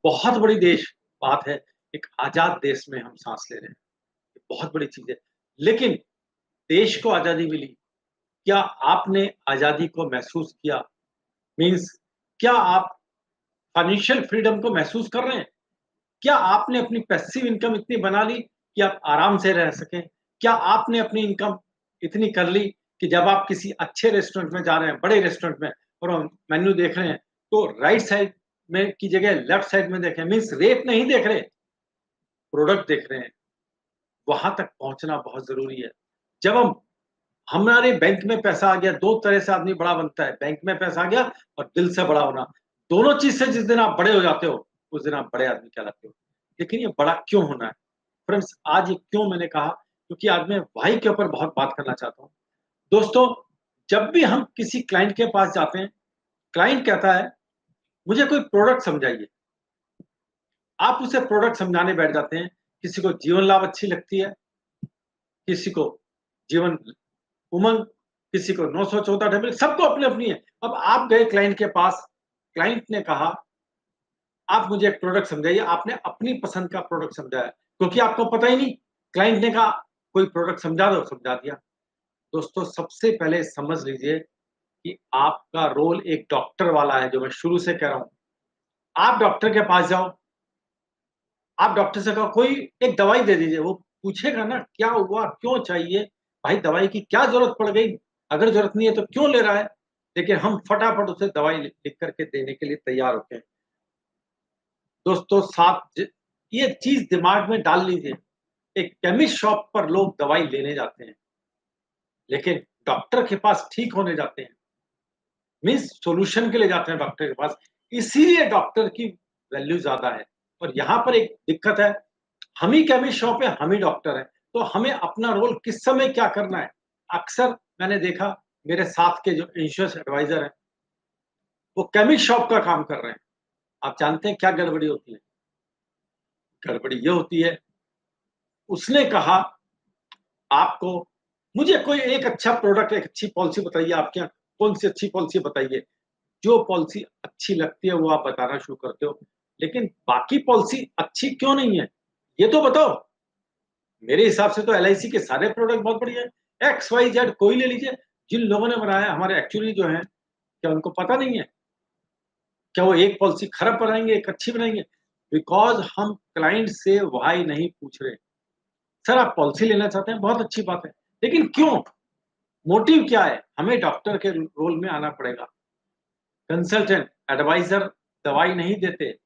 बहुत बड़ी देश बात है, एक आज़ाद देश में हम साँस ले रहे हैं, ये बहुत बड़ी चीज़ है। लेकिन देश को आज़ादी मिली, क्या आपने आज़ादी को महसूस किया? मीन्स क्या आप फाइनेंशियल फ्रीडम को महसूस कर रहे हैं? क्या आपने अपनी पैसिव इनकम इतनी बना ली कि आप आराम से रह सकें? क्या आपने अपनी इनकम इतनी कर ली कि जब आप किसी अच्छे रेस्टोरेंट में जा रहे हैं, बड़े रेस्टोरेंट में और हम मेन्यू देख रहे हैं, तो राइट साइड में की जगह लेफ्ट साइड में देखें, मीन्स रेट नहीं देख रहे, प्रोडक्ट देख रहे हैं। वहाँ तक पहुँचना बहुत ज़रूरी है। जब हम हमारे बैंक में पैसा आ गया, 2 तरह से आदमी बड़ा बनता है, बैंक में पैसा आ गया और दिल से बड़ा होना। दोनों चीज़ से जिस दिन आप बड़े हो जाते हो, उस दिन आप बड़े आदमी कहलाते हो। लेकिन ये बड़ा क्यों होना है? फ्रेंड्स, आज ये क्यों मैंने कहा, क्योंकि आज मैं व्हाय के ऊपर बहुत बात करना चाहता हूँ। दोस्तों, जब भी हम किसी क्लाइंट के पास जाते हैं, क्लाइंट कहता है, "मुझे कोई प्रोडक्ट समझाइए।" आप उसे प्रोडक्ट समझाने बैठ जाते हैं। किसी को जीवन लाभ अच्छी लगती है, किसी को जीवन उमंग, किसी को 914 टेबल, सबको अपनी-अपनी है। अब आप गए क्लाइंट के पास, क्लाइंट ने कहा, "आप मुझे एक प्रोडक्ट समझाइए।" आपने अपनी पसंद का प्रोडक्ट समझाया, क्योंकि आपको पता ही नहीं। क्लाइंट ने कहा, "कोई प्रोडक्ट समझा दो," समझा दिया। दोस्तों, सबसे पहले समझ लीजिए कि आपका रोल एक डॉक्टर वाला है, जो मैं शुरू से कह रहा हूँ। आप डॉक्टर के पास जाओ, आप डॉक्टर से कहो, "कोई एक दवाई दे दीजिए।" वो पूछेगा ना, "क्या हुआ? क्यों चाहिए? भाई दवाई की क्या ज़रूरत पड़ गई? अगर ज़रूरत नहीं है तो क्यों ले रहा है?" लेकिन हम फटाफट उसे दवाई लिख कर के देने के लिए तैयार होते हैं। दोस्तों, साथ ज ये चीज़ दिमाग में डाल लीजिए, एक केमिस्ट शॉप पर लोग दवाई लेने जाते हैं, लेकिन डॉक्टर के पास ठीक होने जाते हैं। मीन्स सॉल्यूशन के लिए जाते हैं डॉक्टर के पास, इसीलिए डॉक्टर की वैल्यू ज़्यादा है। और यहाँ पर एक दिक्कत है, हम ही केमिस्ट शॉप है, हम ही डॉक्टर हैं, तो हमें अपना रोल किस समय क्या करना है? अक्सर मैंने देखा, मेरे साथ के जो इंश्योरेंस एडवाइज़र हैं, वो केमिस्ट शॉप का काम कर रहे हैं। आप जानते हैं क्या गड़बड़ी होती है? गड़बड़ी ये होती है, उसने कहा आपको, मुझे कोई एक अच्छा प्रोडक्ट, एक अच्छी पॉलिसी बताइए, आपके यहाँ कौन-सी अच्छी पॉलिसी बताइए? जो पॉलिसी अच्छी लगती है वो आप बताना शुरू करते हो। लेकिन बाकी पॉलिसी अच्छी क्यों नहीं है? ये तो बताओ। मेरे हिसाब से तो एलआईसी के सारे प्रोडक्ट बहुत बढ़िया है। एक्स, वाई, जेड कोई ले लीजिए। जिन लोगों ने बनाया हमारे एक्चुअली जो हैं, क्या उनको पता नहीं है? क्या वो एक पॉलिसी खराब बनाएँगे, एक अच्छी बनाएँगे? बिकॉज़ हम क्लाइंट से व्हाय नहीं पूछ रहे। सर आप पॉलिसी लेना चाहते हैं, बहुत अच्छी बात है। लेकिन क्यों? मोटिव क्या है? हमें डॉक्टर के रोल में आना पड़ेगा। कंसल्टेंट, एडवाइज़र दवाई नहीं देते।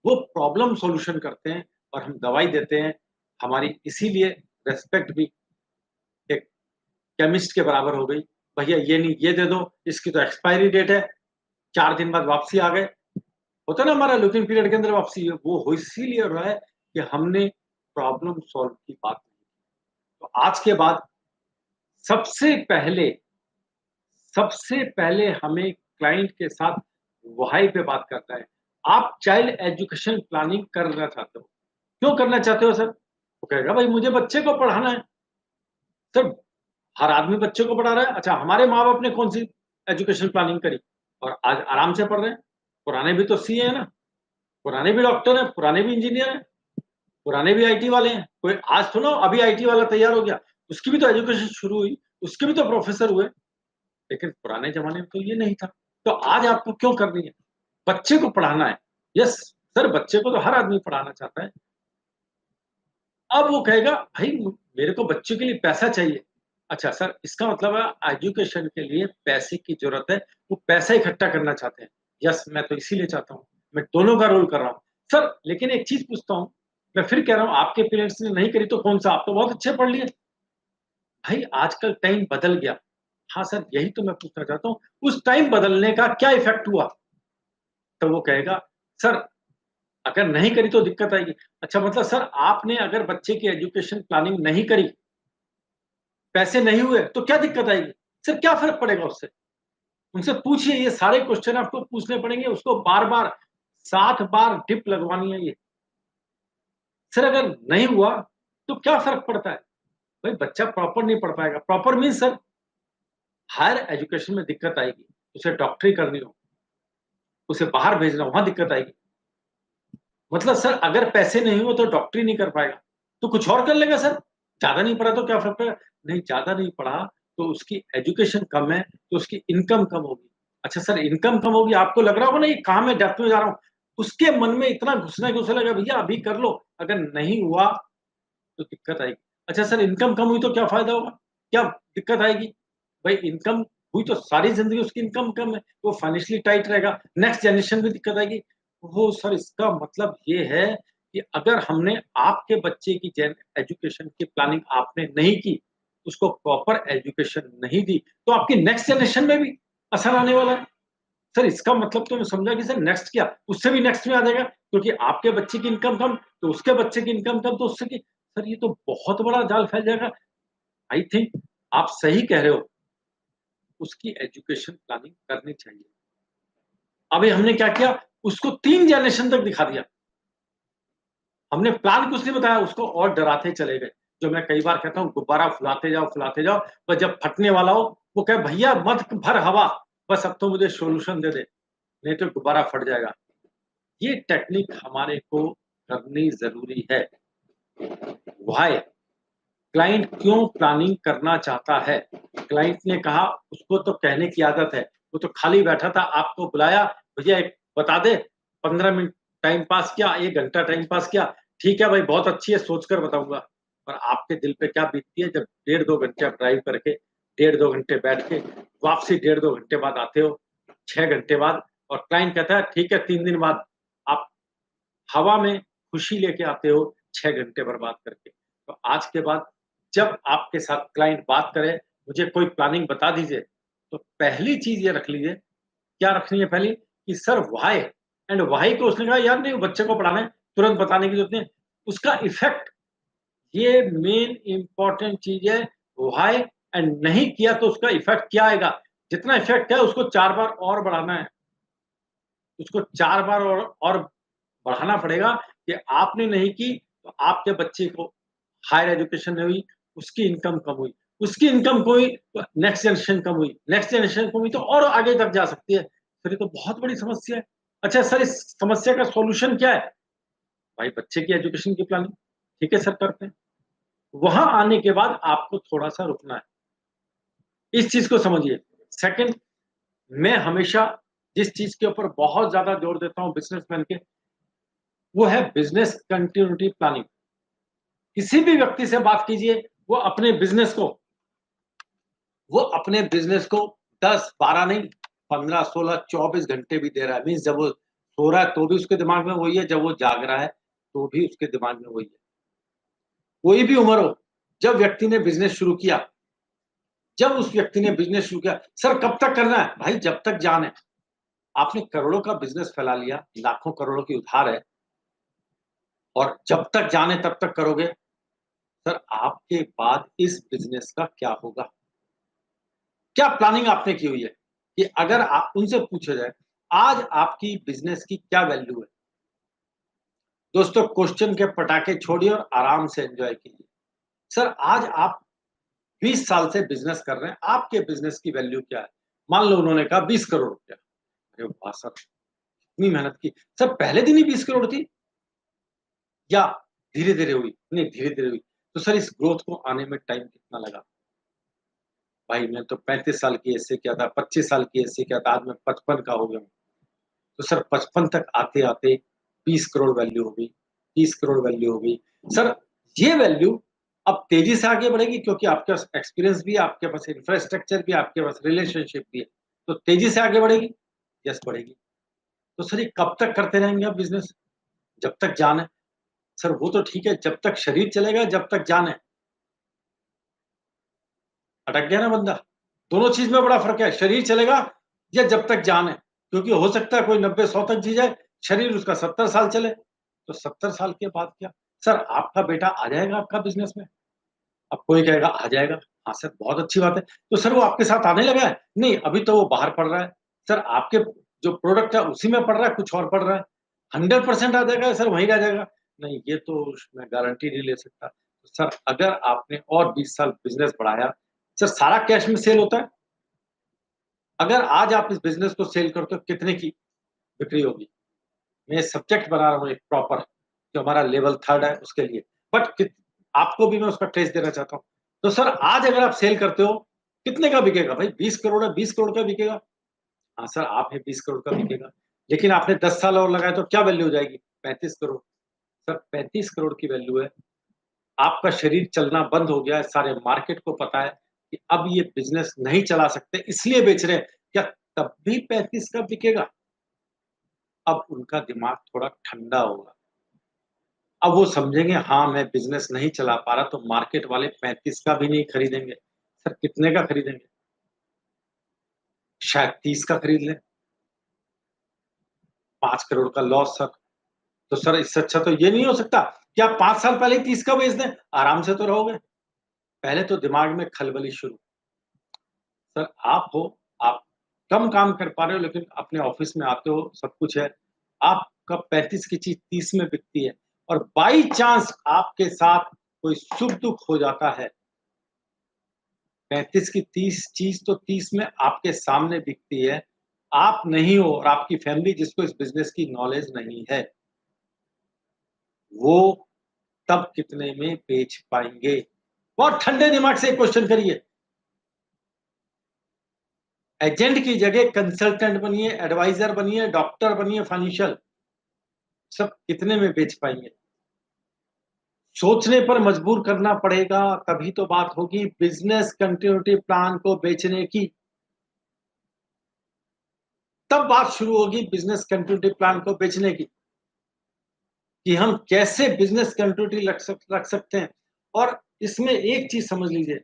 वो प्रॉब्लम सॉल्यूशन करते हैं और हम दवाई देते हैं। हमारी इसीलिए रिस्पेक्ट भी एक केमिस्ट के बराबर हो गई। भैया ये नहीं, ये दे दो, इसकी तो एक्सपायरी डेट है, 4 दिन बाद वापसी आ गए। होता है ना हमारा लुकिंग पीरियड के अंदर वापसी है, वो हो इसीलिए रहा है कि हमने प्रॉब्लम सॉल्व की बात नहीं की। तो आज के बाद सबसे पहले सबसे पहले हमें क्लाइंट के साथ व्हाय पे बात करना है। आप चाइल्ड एजुकेशन प्लानिंग करना चाहते हो। क्यों करना चाहते हो सर? वो कहेगा भाई मुझे बच्चे को पढ़ाना है। सर हर आदमी बच्चे को पढ़ा रहा है। अच्छा हमारे माँ-बाप ने कौन-सी एजुकेशन प्लानिंग करी और आज आराम से पढ़ रहे हैं। पुराने भी तो सीए हैं ना, पुराने भी डॉक्टर हैं, पुराने भी इंजीनियर हैं, पुराने भी आईटी वाले हैं। कोई आज थोड़ा अभी आईटी वाला तैयार हो गया, उसकी भी तो एजुकेशन शुरू हुई, उसके भी तो प्रोफेसर हुए। लेकिन पुराने ज़माने में तो ये नहीं था। तो आज आपको क्यों करनी है? बच्चे को पढ़ाना है। यस, सर बच्चे को तो हर आदमी पढ़ाना चाहता है। अब वो कहेगा भाई मेरे को बच्चे के लिए पैसा चाहिए। अच्छा सर इसका मतलब है एजुकेशन के लिए पैसे की ज़रूरत है, वो पैसा इकट्ठा करना चाहते हैं। यस, मैं तो इसीलिए चाहता हूँ। मैं दोनों का रोल कर रहा हूँ। सर लेकिन एक चीज़ पूछता हूँ, मैं फिर कह रहा हूँ आपके पेरेंट्स ने नहीं करी तो कौन-सा? आप तो बहुत अच्छे पढ़ लिए। भाई आजकल टाइम बदल गया। हाँ सर, यही तो मैं पूछना चाहता हूँ, उस टाइम बदलने का क्या इफ़ेक्ट हुआ? तो वो कहेगा, सर अगर नहीं करी तो दिक्कत आएगी। अच्छा मतलब सर आपने अगर बच्चे की एजुकेशन प्लानिंग नहीं करी, पैसे नहीं हुए, तो क्या दिक्कत आएगी? सर क्या फ़र्क पड़ेगा उससे? उनसे पूछिए ये सारे क्वेश्चन आपको पूछने पड़ेंगे, उसको बार-बार 7 बार डिप लगवानी है ये। सर अगर नहीं हुआ, तो क्या फ़र्क पड़ता है? भाई बच्चा प्रॉपर नहीं पढ़ पाएगा। Proper means sir higher education में दिक्कत आएगी। उसे डॉक्टरी करनी हो, उसे बाहर भेजना हो, वहाँ दिक्कत आएगी। मतलब सर अगर पैसे नहीं हो तो डॉक्टरी नहीं कर पाएगा, तो कुछ और कर लेगा सर। ज़्यादा नहीं पढ़ा तो क्या फ़र्क पड़ेगा? नहीं ज़्यादा नहीं पढ़ा तो उसकी एजुकेशन कम है, तो उसकी इनकम कम होगी। अच्छा सर इनकम कम होगी, आपको लग रहा होगा ना ये कहाँ मैं डेप्थ में जा रहा हूँ। उसके मन में इतना घुसना है कि उसे लगेगा भैया अभी कर लो, अगर नहीं हुआ तो दिक्कत आएगी। अच्छा सर इनकम कम हुई तो क्या फ़ायदा होगा? क्या दिक्कत आएगी? भाई इनकम हुई तो सारी ज़िंदगी उसकी इनकम कम है, वो फाइनेंशियली टाइट रहेगा, नेक्स्ट जनरेशन में दिक्कत आएगी। ओह! सर इसका मतलब ये है कि अगर हमने आपके बच्चे की एजुकेशन की प्लानिंग आपने नहीं की, उसको प्रॉपर एजुकेशन नहीं दी, तो आपकी नेक्स्ट जनरेशन में भी असर आने वाला है। सर इसका मतलब तो मैं समझा कि सर नेक्स्ट क्या? उससे भी नेक्स्ट में आ जाएगा क्योंकि आपके बच्चे की इनकम कम, तो उसके बच्चे की इनकम कम, तो उससे की सर ये तो बहुत बड़ा जाल फैल जाएगा। आई थिंक आप सही कह रहे हो, उसकी एजुकेशन प्लानिंग करनी चाहिए। अभी हमने क्या किया, उसको 3 जनरेशन तक दिखा दिया। हमने प्लान कुछ नहीं बताया, उसको और डराते चले गए। जो मैं कई बार कहता हूँ गुब्बारा फुलाते जाओ, पर जब फटने वाला हो, वो कहे भैया मत भर हवा, बस अब तो मुझे सॉल्यूशन दे दे, नहीं तो गुब्बारा फट जाएगा। ये टेक्निक हमारे को करनी ज़रूरी है। व्हाय? क्लाइंट क्यों प्लानिंग करना चाहता है? क्लाइंट ने कहा उसको तो कहने की आदत है, वो तो खाली बैठा था, आपको बुलाया, भैया एक बता दे, 15 मिनट टाइम पास किया, 1 घंटा टाइम पास किया, ठीक है भाई बहुत अच्छी है, सोचकर बताऊँगा। पर आपके दिल पे क्या बीतती है जब डेढ़ 2 घंटे आप ड्राइव करके, डेढ़ 2 घंटे बैठ के, वापसी डेढ़ 2 घंटे बाद आते हो, 6 घंटे बाद और क्लाइंट कहता है ठीक है 3 दिन बाद, आप हवा में खुशी लेके आते हो 6 घंटे बर्बाद करके। तो आज के बाद जब आपके साथ क्लाइंट बात करे, मुझे कोई प्लानिंग बता दीजिए, तो पहली चीज़ ये रख लीजिए, क्या रखनी है पहली कि सर व्हाय एंड व्हाय को उसने कहा यार नहीं बच्चे को पढ़ाना है, तुरंत बताने की ज़रूरत नहीं है। उसका इफ़ेक्ट ये मेन इम्पोर्टेंट चीज़ है, व्हाय एंड नहीं किया तो उसका इफ़ेक्ट क्या आएगा? जितना इफ़ेक्ट है उसको 4 बार और बढ़ाना है। उसको 4 बार और बढ़ाना पड़ेगा कि आपने नहीं की तो आपके बच्चे को हायर एजुकेशन नहीं हुई, उसकी इनकम कम हुई, उसकी इनकम कम हुई तो नेक्स्ट जनरेशन कम हुई, नेक्स्ट जनरेशन कम हुई तो और आगे तक जा सकती है। फिर ये तो बहुत बड़ी समस्या है। अच्छा सर इस समस्या का सॉल्यूशन क्या है? भाई बच्चे की एजुकेशन की प्लानिंग, ठीक है सर करते हैं। वहाँ आने के बाद आपको थोड़ा-सा रुकना है। इस चीज़ को समझिए। सेकंड मैं हमेशा जिस चीज़ के ऊपर बहुत ज़्यादा जोर देता हूँ बिज़नेसमैन के, वो है बिज़नेस कंटिन्यूटी प्लानिंग। किसी भी व्यक्ति से बात कीजिए, वो अपने बिज़नेस को 10, 12 नहीं 15, 16, 24 घंटे भी दे रहा है। मीन्स जब वो सो रहा है तो भी उसके दिमाग में वही है, जब वो जाग रहा है तो भी उसके दिमाग में वही है। कोई भी उम्र हो, जब व्यक्ति ने बिज़नेस शुरू किया, जब उस व्यक्ति ने बिज़नेस शुरू किया, सर कब तक करना है? भाई जब तक जान है। आपने करोड़ों का बिज़नेस फैला लिया, लाखों करोड़ों की उधार है और जब तक जान है तब तक करोगे, सर आपके बाद इस बिज़नेस का क्या होगा? क्या प्लानिंग आपने की हुई है? कि अगर आप उनसे पूछा जाए, आज आपकी बिज़नेस की क्या वैल्यू है? दोस्तों क्वेश्चन के पटाखे छोड़िए और आराम से एन्जॉय कीजिए। सर आज आप 20 साल से बिज़नेस कर रहे हैं, आपके बिज़नेस की वैल्यू क्या है? मान लो उन्होंने कहा 20 करोड़ रुपया। अरे वाह सर! इतनी मेहनत की। सर पहले दिन ही 20 करोड़ थी या धीरे-धीरे हुई? नहीं धीरे-धीरे हुई। तो सर इस ग्रोथ को आने में टाइम कितना लगा? भाई मैं तो 35 साल की एज से किया था, 25 साल की एज से किया था, आज मैं 55 का हो गया हूँ। तो सर 55 तक आते-आते 20 करोड़ वैल्यू हो गई, 30 करोड़ वैल्यू हो गई। सर ये वैल्यू अब तेज़ी से आगे बढ़ेगी क्योंकि आपके पास एक्सपीरियंस भी है, आपके पास इंफ्रास्ट्रक्चर भी है, आपके पास रिलेशनशिप भी है। तो तेज़ी से आगे बढ़ेगी? यस बढ़ेगी। तो सर ये कब तक करते रहेंगे आप बिज़नेस? जब तक जान है। सर वो तो ठीक है, जब तक शरीर चलेगा, जब तक जान है। अटक गया ना बंदा। दोनों चीज़ में बड़ा फ़र्क है, शरीर चलेगा या जब तक जान है। क्योंकि हो सकता है कोई 90-100 तक जी जाए, शरीर उसका 70 साल चले। तो 70 साल के बाद क्या? सर आपका बेटा आ जाएगा आपका बिज़नेस में? अब कोई कहेगा आ जाएगा। हाँ सर, बहुत अच्छी बात है। तो सर वो आपके साथ आने लगा है? नहीं, अभी तो वो बाहर पढ़ रहा है। सर आपके जो प्रोडक्ट है उसी में पढ़ रहा है, कुछ और पढ़ रहा है। 100% आ जाएगा सर वहीं रह जाएगा? नहीं, ये तो मैं गारंटी नहीं ले सकता। तो सर अगर आपने और 20 साल बिज़नेस बढ़ाया, सर सारा कैश में सेल होता है? अगर आज आप इस बिज़नेस को सेल करते हो कितने की बिक्री होगी? मैं सब्जेक्ट बना रहा हूँ एक प्रॉपर, जो हमारा लेवल 3 है उसके लिए। बट कित आपको भी मैं उसका ट्रेस देना चाहता हूँ। तो सर आज अगर आप सेल करते हो, कितने का बिकेगा भाई? 20 करोड़ है, 20 करोड़ का बिकेगा। हाँ सर, आप है 20 करोड़ का बिकेगा। लेकिन आपने 10 साल और लगाए तो क्या वैल्यू हो जाएगी? 35 करोड़। सर 35 करोड़ की वैल्यू है। आपका शरीर चलना बंद हो गया है, सारे मार्केट को पता है कि अब ये बिज़नेस नहीं चला सकते, इसलिए बेच रहे हैं। क्या तब भी 35 का बिकेगा? अब उनका दिमाग थोड़ा ठंडा होगा। अब वो समझेंगे हाँ, मैं बिज़नेस नहीं चला पा रहा तो मार्केट वाले 35 का भी नहीं खरीदेंगे। सर कितने का खरीदेंगे? शायद 30 का खरीद लें। 5 करोड़ का लॉस सर। तो सर इससे अच्छा तो ये नहीं हो सकता कि आप 5 साल पहले ही 30 का बेच दें, आराम से तो रहोगे। पहले तो दिमाग में खलबली शुरू। सर आप हो, आप कम काम कर पा रहे हो लेकिन अपने ऑफ़िस में आते हो, सब कुछ है। आपका 35 की चीज़ 30 में बिकती है और बाई चांस आपके साथ कोई सुख-दुःख हो जाता है, 35 की 30 चीज़ तो 30 में आपके सामने बिकती है। आप नहीं हो और आपकी फैमिली जिसको इस बिज़नेस की नॉलेज नहीं है, वो तब कितने में बेच पाएँगे? बहुत ठंडे दिमाग से एक क्वेश्चन करिए। एजेंट की जगह कंसल्टेंट बनिए, एडवाइज़र बनिए, डॉक्टर बनिए, फाइनेंशियल सब कितने में बेच पाएँगे? सोचने पर मजबूर करना पड़ेगा, तभी तो बात होगी बिज़नेस कंटिन्यूटी प्लान को बेचने की। तब बात शुरू होगी बिज़नेस कंटिन्यूटी प्लान को बेचने की, कि हम कैसे बिज़नेस कंटिन्यूटी रख सकते हैं। और इसमें एक चीज़ समझ लीजिए,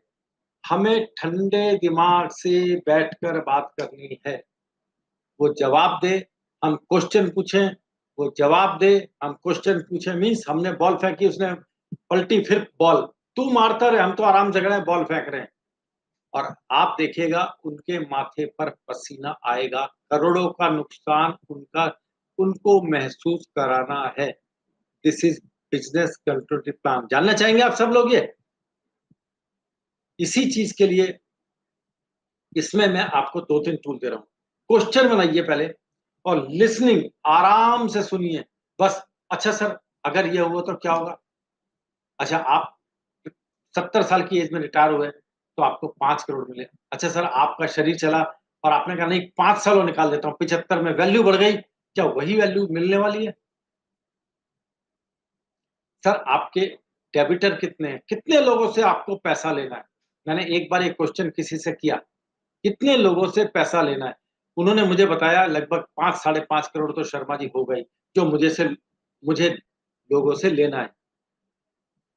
हमें ठंडे दिमाग से बैठकर बात करनी है। वो जवाब दे, हम क्वेश्चन पूछें, वो जवाब दे, हम क्वेश्चन पूछें मीन्स हमने बॉल फेंकी, उसने पलटी फिर बॉल, तू मारता रहे, हम तो आराम से खड़े हैं, बॉल फेंक रहे हैं। और आप देखिएगा उनके माथे पर पसीना आएगा, करोड़ों का नुकसान उनका उनको महसूस कराना है। This is business continuity plan. जानना चाहेंगे आप सब लोग ये? इसी चीज़ के लिए इसमें मैं आपको 2-3 टूल दे रहा हूँ। क्वेश्चन बनाइए पहले और लिसनिंग आराम से सुनिए। बस अच्छा सर अगर ये हुआ तो क्या होगा? अच्छा आप 70 साल की एज में रिटायर हुए तो आपको 5 करोड़ मिले। अच्छा सर आपका शरीर चला और आपने कहा नहीं 5 साल और निकाल देता हूँ, 75 में वैल्यू बढ़ गई, क्या वही वैल्यू मिलने वाली है? सर आपके डेबिटर कितने हैं? कितने लोगों से आपको पैसा लेना है? मैंने एक बार एक क्वेश्चन किसी से किया, कितने लोगों से पैसा लेना है? उन्होंने मुझे बताया लगभग 5 साढ़े 5 करोड़ तो शर्मा जी हो गई, जो मुझे लोगों से लेना है।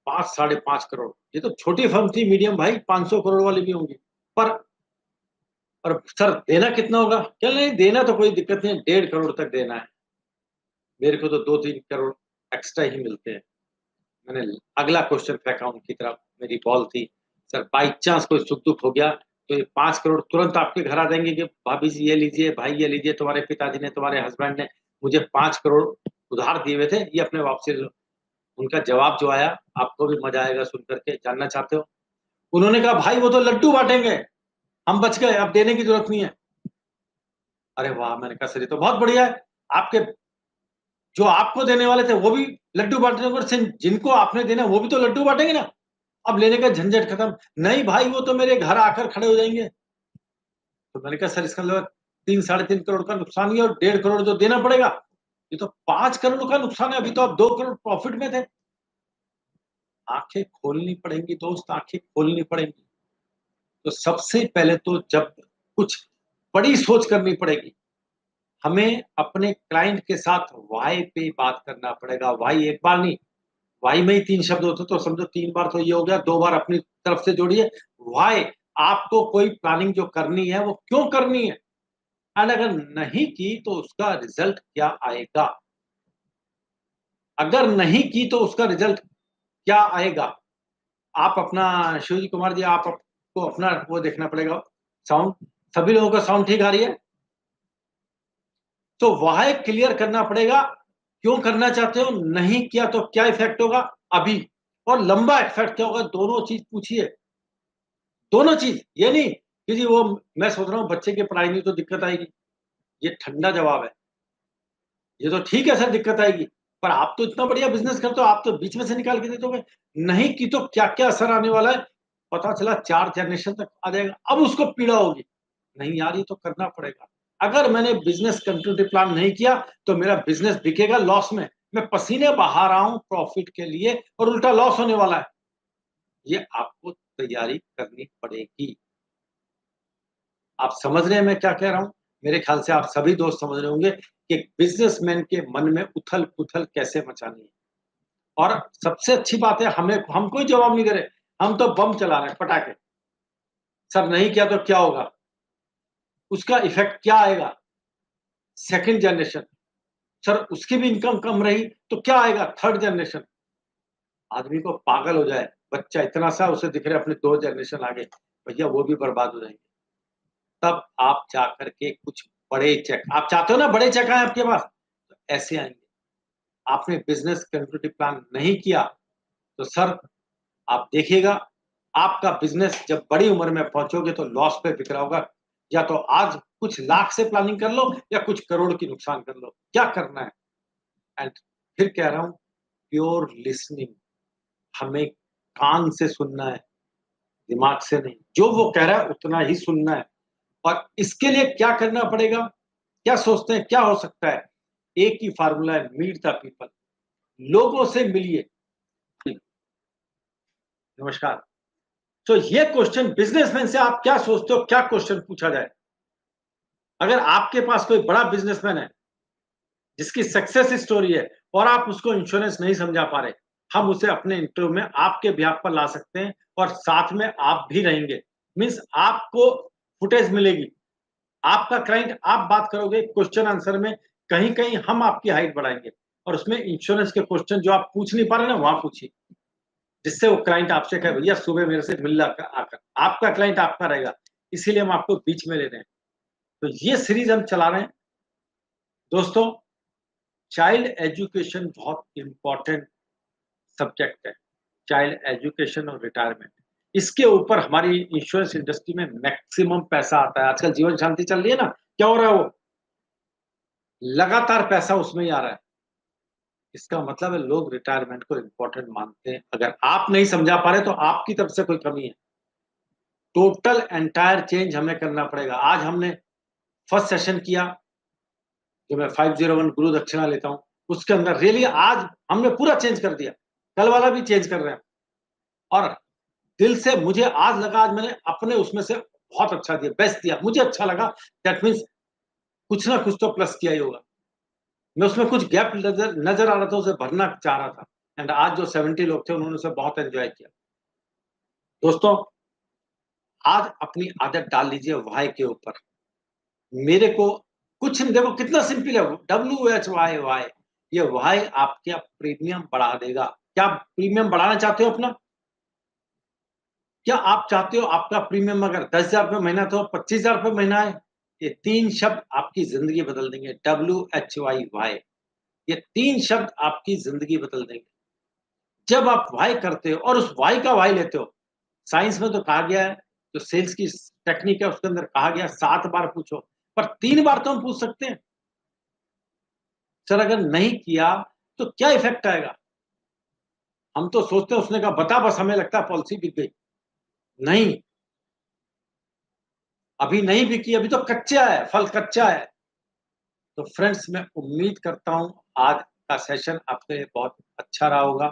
5 साढ़े 5 करोड़, ये तो छोटी फर्म थी मीडियम भाई 500 करोड़ वाली भी होंगी। पर और सर देना कितना होगा? क्या नहीं देना तो कोई दिक्कत नहीं है, 1.5 करोड़ तक देना है। मेरे को तो 2-3 करोड़ एक्स्ट्रा ही मिलते हैं। मैंने अगला क्वेश्चन फेंका उनकी तरफ, मेरी बॉल थी, सर बाई चांस कोई सुख-दुःख हो गया, तो ये 5 करोड़ तुरंत आपके घर आ जाएँगे कि भाभी जी ये लीजिए, भाई ये लीजिए, तुम्हारे पिताजी ने, तुम्हारे हस्बैंड ने मुझे 5 करोड़ उधार दिए हुए थे, ये अपने वापसी ले लो। उनका जवाब जो आया, आपको भी मज़ा आएगा सुन कर के, जानना चाहते हो? उन्होंने कहा, "भाई वो तो लड्डू बाँटेंगे, हम बच गए, अब देने की ज़रूरत नहीं है।" अरे वाह! मैंने कहा, "सर ये तो बहुत बढ़िया है, आपके जो आपको देने वाले थे वो भी लड्डू बाँटने और जिनको आपने देना है वो भी तो लड्डू बाँटेंगे ना, अब लेने का झंझट खत्म। नहीं भाई वो तो मेरे घर आकर खड़े हो जाएँगे। तो मैंने कहा सर इसका मतलब 3 साढ़े 3 करोड़ का नुकसान ही है और 1.5 करोड़ जो देना पड़ेगा। ये तो 5 करोड़ का नुकसान है, अभी तो आप 2 करोड़ प्रॉफिट में थे। आँखें खोलनी पड़ेंगी दोस्त, आँखें खोलनी पड़ेंगी। तो सबसे पहले तो जब कुछ बड़ी सोच करनी पड़ेगी, हमें अपने क्लाइंट के साथ व्हाय पे बात करना पड़ेगा। व्हाय एक बार नहीं, व्हाय में ही 3 शब्द होते तो समझो 3 बार तो ये हो गया, 2 बार अपनी तरफ से जोड़िए। व्हाय आपको कोई प्लानिंग जो करनी है वो क्यों करनी है? एंड अगर नहीं की तो उसका रिजल्ट क्या आएगा? अगर नहीं की तो उसका रिजल्ट क्या आएगा? आप अपना शिवजी कुमार जी आप आपको अपना वो देखना पड़ेगा साउंड। सभी लोगों का साउंड ठीक आ रही है? तो व्हाय क्लियर करना पड़ेगा। क्यों करना चाहते हो? नहीं किया तो क्या इफ़ेक्ट होगा? अभी और लंबा इफ़ेक्ट क्या होगा? दोनों चीज़ पूछिए। दोनों चीज़, ये नहीं कि जी वो मैं सोच रहा हूँ बच्चे की पढ़ाई में तो दिक्कत आएगी। ये ठंडा जवाब है। ये तो ठीक है सर, दिक्कत आएगी, पर आप तो इतना बढ़िया बिज़नेस करते हो, आप तो बीच में से निकाल के दे दोगे। नहीं की तो क्या-क्या असर आने वाला है, पता चला 4 जनरेशन तक आ जाएगा, अब उसको पीड़ा होगी। नहीं यार, ये तो करना पड़ेगा। अगर मैंने बिज़नेस कंटिन्यूटी प्लान नहीं किया, तो मेरा बिज़नेस बिकेगा लॉस में। मैं पसीने बहा रहा हूँ प्रॉफ़िट के लिए और उल्टा लॉस होने वाला है। ये आपको तैयारी करनी पड़ेगी। आप समझ रहे हैं मैं क्या कह रहा हूँ? मेरे ख्याल से आप सभी दोस्त समझ रहे होंगे कि बिज़नेसमैन के मन में उथल-पुथल कैसे मचानी है। और सबसे अच्छी बात है, हम कोई जवाब नहीं दे रहे, हम तो बम चला रहे हैं, पटाखे। सर नहीं किया तो क्या होगा? उसका इफ़ेक्ट क्या आएगा? सेकंड जनरेशन, सर उसकी भी इनकम कम रही तो क्या आएगा? Third generation. आदमी को पागल हो जाए, बच्चा इतना सा उसे दिख रहा है अपने 2 जनरेशन आगे, भैया वो भी बर्बाद हो जाएँगे। तब आप जाकर के कुछ बड़े चेक, आप चाहते हो ना बड़े चेक आएँ आपके पास? तो ऐसे आएँगे। आपने बिज़नेस कंटिन्यूटी प्लान नहीं किया, तो सर आप देखिएगा, आपका बिज़नेस जब बड़ी उम्र में पहुँचोगे तो लॉस पे बिक रहा होगा। या तो आज कुछ लाख से प्लानिंग कर लो या कुछ करोड़ की नुकसान कर लो, क्या करना है? एंड फिर कह रहा हूँ, प्योर लिसनिंग, हमें कान से सुनना है, दिमाग से नहीं। जो वो कह रहा है उतना ही सुनना है। और इसके लिए क्या करना पड़ेगा? क्या सोचते हैं क्या हो सकता है? एक ही फ़ॉर्मूला है, मीट द पीपल, लोगों से मिलिए। नमस्कार। तो ये क्वेश्चन बिज़नेसमैन से आप क्या सोचते हो, क्या क्वेश्चन पूछा जाए? अगर आपके पास कोई बड़ा बिज़नेसमैन है, जिसकी सक्सेस स्टोरी है और आप उसको इंश्योरेंस नहीं समझा पा रहे, हम उसे अपने इंटरव्यू में आपके बिहाफ़ पर ला सकते हैं और साथ में आप भी रहेंगे। मीन्स आपको फुटेज मिलेगी। आपका क्लाइंट, आप बात करोगे क्वेश्चन आंसर में, कहीं-कहीं हम आपकी हाइट बढ़ाएँगे और उसमें इंश्योरेंस के क्वेश्चन जो आप पूछ नहीं पा रहे ना, वहाँ पूछिए। जिससे वो क्लाइंट आपसे कहे भैया सुबह मेरे से मिल ला आकर। आपका क्लाइंट आपका रहेगा, इसीलिए हम आपको बीच में ले रहे हैं। तो ये सीरीज़ हम चला रहे हैं। दोस्तों, चाइल्ड एजुकेशन बहुत इम्पोर्टेंट सब्जेक्ट है। चाइल्ड एजुकेशन और रिटायरमेंट। इसके ऊपर हमारी इंश्योरेंस इंडस्ट्री में मैक्सिमम पैसा आता है। आजकल जीवन शांति चल रही है ना, क्या हो रहा है वो? लगातार पैसा उसमें ही आ रहा है। इसका मतलब है लोग रिटायरमेंट को इम्पोर्टेंट मानते हैं। अगर आप नहीं समझा पा रहे तो आपकी तरफ से कोई कमी है। टोटल एंटायर चेंज हमें करना पड़ेगा। आज हमने फर्स्ट सेशन किया, जो मैं 501 गुरु दक्षिणा लेता हूँ, उसके अंदर रियली आज हमने पूरा चेंज कर दिया। कल वाला भी चेंज कर रहे हैं और दिल से मुझे आज लगा, आज मैंने अपने उसमें से बहुत अच्छा दिया, बेस्ट दिया। मुझे अच्छा लगा, दैट मीन्स कुछ ना कुछ तो प्लस किया ही होगा। मैं उसमें कुछ गैप नज़र नज़र आ रहा था, उसे भरना चाह रहा था एंड आज जो 70 लोग थे उन्होंने उसे बहुत एन्जॉय किया। दोस्तों, आज अपनी आदत डाल लीजिए व्हाय के ऊपर। मेरे को कुछ नहीं, देखो कितना सिंपल है, WHY व्हाय। ये व्हाय आपका प्रीमियम बढ़ा देगा। क्या आप प्रीमियम बढ़ाना चाहते हो अपना? क्या आप चाहते हो आपका प्रीमियम अगर ₹10,000 महीना था, ₹25,000 महीना है? ये 3 शब्द आपकी ज़िंदगी बदल देंगे, WHY व्हाय। ये 3 शब्द आपकी ज़िंदगी बदल देंगे। जब आप व्हाय करते हो और उस व्हाय का व्हाय लेते हो, साइंस में तो कहा गया है, जो सेल्स की टेक्निक है उसके अंदर कहा गया है 7 बार पूछो, पर 3 बार तो हम पूछ सकते हैं। सर अगर नहीं किया तो क्या इफ़ेक्ट आएगा? हम तो सोचते हैं, उसने कहा बता, बस हमें लगता है पॉलिसी बिक गई। नहीं, अभी नहीं बिकी, अभी तो कच्चा है, फल कच्चा है। तो फ्रेंड्स, मैं उम्मीद करता हूँ आज का सेशन आपके लिए बहुत अच्छा रहा होगा।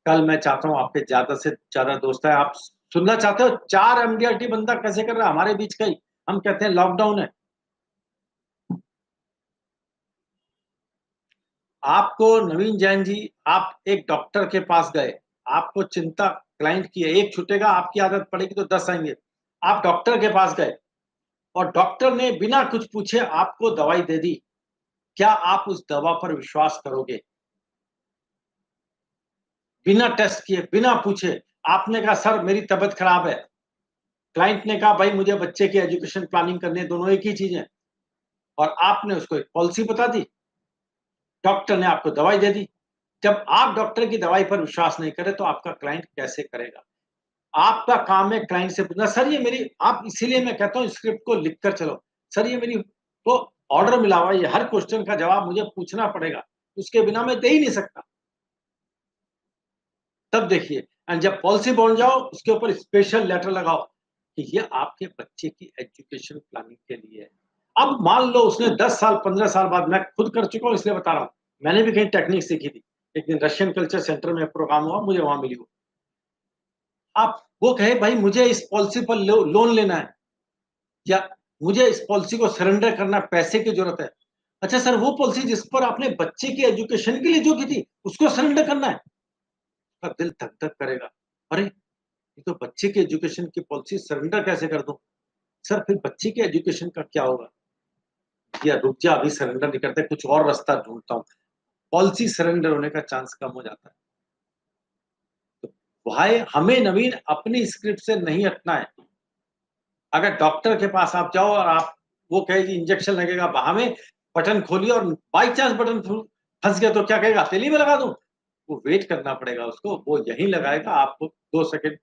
कल मैं चाहता हूँ आपके ज़्यादा से ज़्यादा दोस्त आएँ। आप सुनना चाहते हो 4 एमडीआरटी बंदा कैसे कर रहा है हमारे बीच का ही? हम कहते हैं लॉकडाउन है। आपको नवीन जैन जी, आप एक डॉक्टर के पास गए, आपको चिंता क्लाइंट की है, एक छूटेगा, आपकी आदत पड़ेगी तो 10 आएँगे। आप डॉक्टर के पास गए और डॉक्टर ने बिना कुछ पूछे आपको दवाई दे दी। क्या आप उस दवा पर विश्वास करोगे? बिना टेस्ट किए, बिना पूछे, आपने कहा सर मेरी तबीयत खराब है। क्लाइंट ने कहा भाई मुझे बच्चे की एजुकेशन प्लानिंग करनी है, दोनों एक ही चीज़ है। और आपने उसको एक पॉलिसी बता दी, डॉक्टर ने आपको दवाई दे दी। जब आप डॉक्टर की दवाई पर विश्वास नहीं करें तो आपका क्लाइंट कैसे करेगा? आपका काम है क्लाइंट से पूछना, सर ये मेरी, आप, इसीलिए मैं कहता हूँ स्क्रिप्ट को लिख कर चलो। सर ये मेरी, तो ऑर्डर मिला हुआ है, ये हर क्वेश्चन का जवाब मुझे पूछना पड़ेगा, उसके बिना मैं दे ही नहीं सकता। तब देखिए एंड जब पॉलिसी बॉन्ड जाओ, उसके ऊपर स्पेशल लेटर लगाओ कि ये आपके बच्चे की एजुकेशन प्लानिंग के लिए है। अब मान लो उसने 10 साल, 15 साल बाद, मैं खुद कर चुका हूँ इसलिए बता रहा हूँ। मैंने भी कहीं टेक्निक सीखी थी। एक दिन रशियन कल्चर सेंटर में प्रोग्राम हुआ, मुझे वहाँ मिली वो। अब वो कहे भाई मुझे इस पॉलिसी पर लोन लेना है या मुझे इस पॉलिसी को सरेंडर करना, पैसे की ज़रूरत है। अच्छा सर, वो पॉलिसी जिस पर आपने बच्चे की एजुकेशन के लिए जो की थी, उसको सरेंडर करना है? उसका दिल धक-धक करेगा। अरे! ये तो बच्चे की एजुकेशन की पॉलिसी सरेंडर कैसे कर दूँ? सर फिर बच्चे की एजुकेशन का क्या होगा? या रुक जा, अभी सरेंडर नहीं करते, कुछ और रास्ता ढूँढता हूँ। पॉलिसी सरेंडर होने का चांस कम हो जाता है। तो भाई हमें नवीन अपनी स्क्रिप्ट से नहीं हटना है। अगर डॉक्टर के पास आप जाओ और आप वो कहे कि इंजेक्शन लगेगा, हमें बटन खोलिए और बाय चांस बटन फँस गया तो क्या कहेगा? तेली में लगा दूँ? वो वेट करना पड़ेगा उसको, वो यहीं लगाएगा, आपको 2 सेकंड,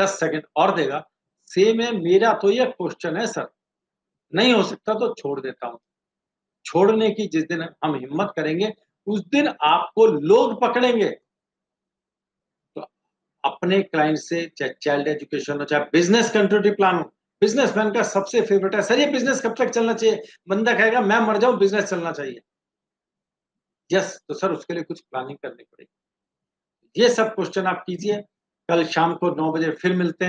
10 सेकंड और देगा। सेम है, मेरा तो ये क्वेश्चन है सर, नहीं हो सकता तो छोड़ देता हूँ। छोड़ने की जिस दिन हम हिम्मत करेंगे, उस दिन आपको लोग पकड़ेंगे। तो अपने क्लाइंट से चाहे चाइल्ड एजुकेशन हो, चाहे बिज़नेस कंटिन्यूटी प्लान हो, बिज़नेसमैन का सबसे फेवरेट है, "सर ये बिज़नेस कब तक चलना चाहिए?" बंदा कहेगा, "मैं मर जाऊँ, बिज़नेस चलना चाहिए।" यस, तो सर उसके लिए कुछ प्लानिंग करनी पड़ेगी। ये सब क्वेश्चन आप कीजिए, कल शाम को 9 बजे फिर मिलते हैं।